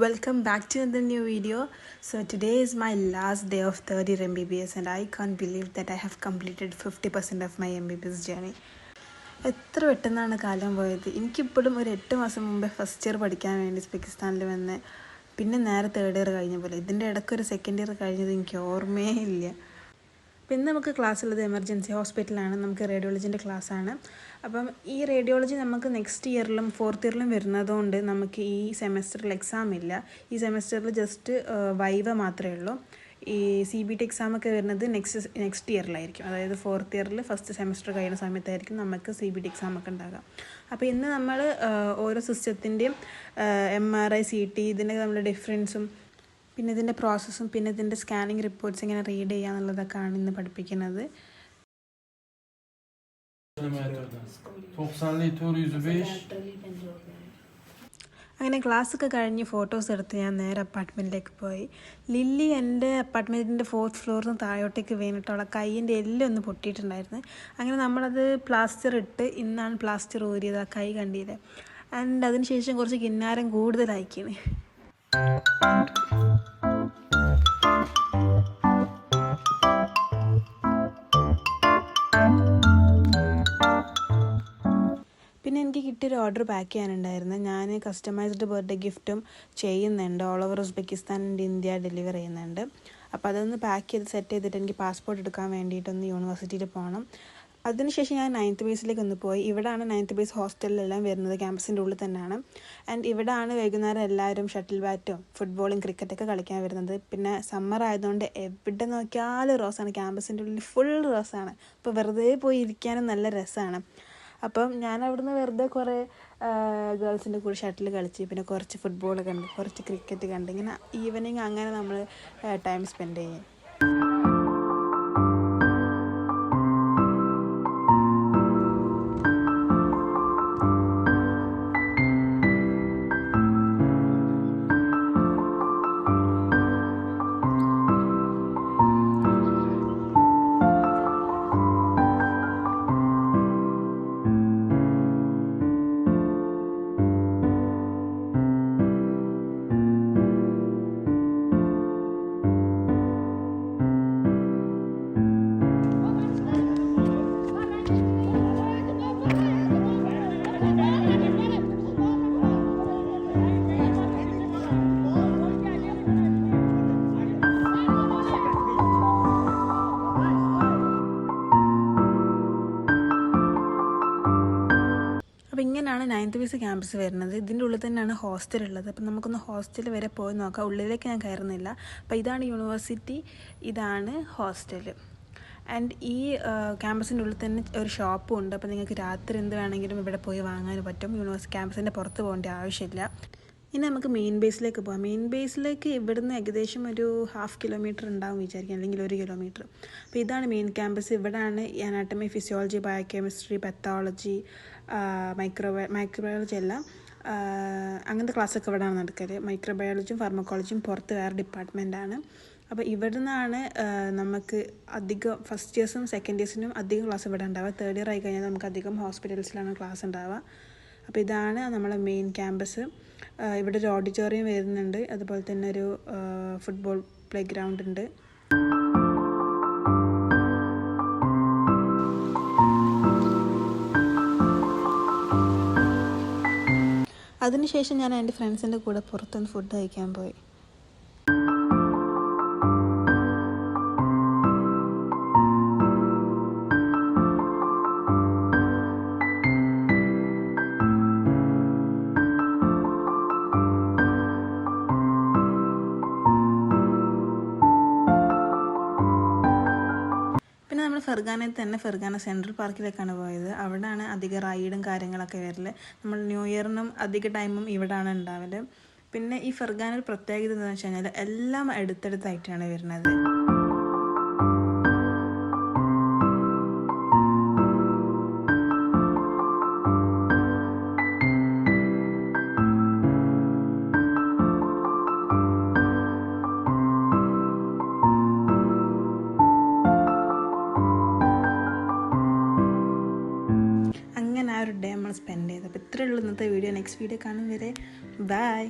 Welcome back to another new video. So today is my last day of third year MBBS and I can't believe that I have completed 50% of my MBBS journey. എത്ര പെട്ടെന്നാണ് കാലം പോയത്. എനിക്കിപ്പോഴും ഒരു 8 മാസം മുമ്പേ first year പഠിക്കാൻ വേണ്ടി ഉസ്ബെക്കിസ്ഥാനിൽ വന്ന് പിന്നെ നേരെ തേർഡ് ഇയർ കഴിഞ്ഞ പോലെ. ഇതിൻ്റെ ഇടയ്ക്കൊരു സെക്കൻഡ് ഇയർ കഴിഞ്ഞത് എനിക്ക് ഓർമ്മയേ ഇല്ല. പിന്നെ നമുക്ക് ക്ലാസ് ഉള്ളത് എമർജൻസി ഹോസ്പിറ്റലാണ്. നമുക്ക് റേഡിയോളജിൻ്റെ ക്ലാസ്സാണ്. അപ്പം ഈ റേഡിയോളജി നമുക്ക് നെക്സ്റ്റ് ഇയറിലും ഫോർത്ത് ഇയറിലും വരുന്നതുകൊണ്ട് നമുക്ക് ഈ സെമസ്റ്ററിൽ എക്സാം ഇല്ല. ഈ സെമസ്റ്ററിൽ ജസ്റ്റ് വൈവ മാത്രമേ ഉള്ളൂ. ഈ CBT എക്സാമൊക്കെ വരുന്നത് നെക്സ്റ്റ് ഇയറിലായിരിക്കും. അതായത് ഫോർത്ത് ഇയറിൽ ഫസ്റ്റ് സെമസ്റ്റർ കഴിയുന്ന സമയത്തായിരിക്കും നമുക്ക് CBT എക്സാമൊക്കെ ഉണ്ടാകുക. അപ്പോൾ ഇന്ന് നമ്മൾ ഓരോ സിസ്റ്റത്തിൻ്റെയും MRI CT ഇതിൻ്റെ നമ്മുടെ ഡിഫറൻസും പിന്നെ ഇതിൻ്റെ പ്രോസസ്സും പിന്നെ ഇതിൻ്റെ സ്കാനിങ് റിപ്പോർട്ട്സ് എങ്ങനെ റീഡ് ചെയ്യുക എന്നുള്ളതൊക്കെയാണ് ഇന്ന് പഠിപ്പിക്കുന്നത്. അങ്ങനെ ക്ലാസ്സൊക്കെ കഴിഞ്ഞ് ഫോട്ടോസ് എടുത്ത് ഞാൻ നേരെ അപ്പാർട്ട്മെൻറ്റിലേക്ക് പോയി. ലില്ലി എൻ്റെ അപ്പാർട്ട്മെൻറ്റിൻ്റെ 4th ഫ്ലോറിൽ നിന്ന് താഴോട്ടേക്ക് വീണിട്ടുള്ള കൈയിൻ്റെ എല്ലാം ഒന്ന് പൊട്ടിയിട്ടുണ്ടായിരുന്നു. അങ്ങനെ നമ്മളത് പ്ലാസ്റ്റർ ഇട്ട് ഇന്നാണ് പ്ലാസ്റ്റർ ഊരിയത്. ആ കൈ കണ്ടില്ലേ. ആൻഡ് അതിനുശേഷം കുറച്ച് കിന്നാരം കൂടുതലായിക്കാണ്. പിന്നെ എനിക്ക് കിട്ടിയൊരു ഓർഡർ പാക്ക് ചെയ്യാനുണ്ടായിരുന്നു. ഞാൻ കസ്റ്റമൈസ്ഡ് ബർത്ത്ഡേ ഗിഫ്റ്റും ചെയ്യുന്നുണ്ട്. All over Uzbekistan and India deliver ചെയ്യുന്നുണ്ട്. അപ്പോൾ അതൊന്ന് പാക്ക് ചെയ്ത് സെറ്റ് ചെയ്തിട്ട് എനിക്ക് പാസ്പോർട്ട് എടുക്കാൻ വേണ്ടിയിട്ടൊന്ന് യൂണിവേഴ്സിറ്റിയിൽ പോകണം. അതിനുശേഷം ഞാൻ 9th ബേസിലേക്ക് ഒന്ന് പോയി. ഇവിടെയാണ് 9th ബേസ് ഹോസ്റ്റലിലെല്ലാം വരുന്നത്. ക്യാമ്പസിൻ്റെ ഉള്ളിൽ തന്നെയാണ്. ആൻഡ് ഇവിടെയാണ് വൈകുന്നേരം എല്ലാവരും ഷട്ടിൽ ബാറ്റും ഫുട്ബോളും ക്രിക്കറ്റൊക്കെ കളിക്കാൻ വരുന്നത്. പിന്നെ സമ്മർ ആയതുകൊണ്ട് എവിടെ നോക്കിയാലും റോസാണ്. ക്യാമ്പസിൻ്റെ ഉള്ളിൽ ഫുൾ റോസാണ്. അപ്പോൾ വെറുതെ പോയി ഇരിക്കാനും നല്ല രസമാണ്. അപ്പം ഞാൻ അവിടുന്ന് വെറുതെ കുറേ ഗേൾസിൻ്റെ കൂടെ ഷട്ടിൽ കളിച്ച് പിന്നെ കുറച്ച് ഫുട്ബോൾ കണ്ട് കുറച്ച് ക്രിക്കറ്റ് കണ്ട് ഇങ്ങനെ ഈവനിങ് അങ്ങനെ നമ്മൾ ടൈം സ്പെൻഡ് ചെയ്യും. അപ്പോൾ ഇങ്ങനെയാണ് 9th ബേസ് ക്യാമ്പസ് വരുന്നത്. ഇതിൻ്റെ ഉള്ളിൽ തന്നെയാണ് ഹോസ്റ്റൽ ഉള്ളത്. അപ്പം നമുക്കൊന്ന് ഹോസ്റ്റൽ വരെ പോയി നോക്കാം. ഉള്ളിലേക്ക് ഞാൻ കയറുന്നില്ല. അപ്പോൾ ഇതാണ് യൂണിവേഴ്സിറ്റി, ഇതാണ് ഹോസ്റ്റൽ. ആൻഡ് ഈ ക്യാമ്പസിൻ്റെ ഉള്ളിൽ തന്നെ ഒരു ഷോപ്പും ഉണ്ട്. അപ്പോൾ നിങ്ങൾക്ക് രാത്രി എന്ത് വേണമെങ്കിലും ഇവിടെ പോയി വാങ്ങാൻ പറ്റും. ക്യാമ്പസിൻ്റെ പുറത്ത് പോകേണ്ട ആവശ്യമില്ല. ഇനി നമുക്ക് മെയിൻ ബേസിലേക്ക് പോകാം. മെയിൻ ബേസിലേക്ക് ഇവിടുന്ന് ഏകദേശം ഒരു 1/2 കിലോമീറ്റർ ഉണ്ടാവും വിചാരിക്കാം, അല്ലെങ്കിൽ 1 കിലോമീറ്റർ. അപ്പോൾ ഇതാണ് മെയിൻ ക്യാമ്പസ്. ഇവിടെയാണ് anatomy, physiology, biochemistry, pathology, microbiology എല്ലാം അങ്ങനത്തെ ക്ലാസ്സൊക്കെ ഇവിടെയാണ് നടക്കല്. മൈക്രോബയോളജിയും ഫാർമക്കോളജിയും പുറത്ത് വേറെ ഡിപ്പാർട്ട്മെൻറ്റാണ്. അപ്പോൾ ഇവിടെ നിന്നാണ് നമുക്ക് അധികം ഫസ്റ്റ് ഇയേഴ്സും സെക്കൻഡ് ഇയേഴ്സിനും അധികം ക്ലാസ് ഇവിടെ ഉണ്ടാവുക. തേർഡ് ഇയർ ആയി കഴിഞ്ഞാൽ നമുക്ക് അധികം ഹോസ്പിറ്റൽസിലാണ് ക്ലാസ് ഉണ്ടാവുക. അപ്പോൾ ഇതാണ് നമ്മളെ മെയിൻ ക്യാമ്പസ്. ഇവിടെ ഒരു ഓഡിറ്റോറിയം വരുന്നുണ്ട്. അതുപോലെ തന്നെ ഒരു ഫുട്ബോൾ പ്ലേ ഗ്രൗണ്ട് ഉണ്ട്. അതിനുശേഷം ഞാൻ എൻ്റെ ഫ്രണ്ട്സിൻ്റെ കൂടെ പുറത്തുനിന്ന് ഫുഡ് കഴിക്കാൻ പോയി. പിന്നെ നമ്മൾ ഫെർഗാനയിൽ തന്നെ ഫെർഗാന സെൻട്രൽ പാർക്കിലേക്കാണ് പോയത്. അവിടെയാണ് അധികം റൈഡും കാര്യങ്ങളൊക്കെ വരൽ. നമ്മൾ ന്യൂ ഇയറിനും അധിക ടൈമും ഇവിടെയാണ് ഉണ്ടാവൽ. പിന്നെ ഈ ഫെർഗാന ഒരു പ്രത്യേകത എന്താണെന്ന് വെച്ച് കഴിഞ്ഞാൽ എല്ലാം അടുത്തടുത്തായിട്ടാണ് വരുന്നത്. സ്പെൻഡ് ചെയ്തത്. അപ്പോൾ ഇത്രയേ ഉള്ളൂ ഇന്നത്തെ വീഡിയോ. നെക്സ്റ്റ് വീഡിയോ കാണും വരെ ബൈ.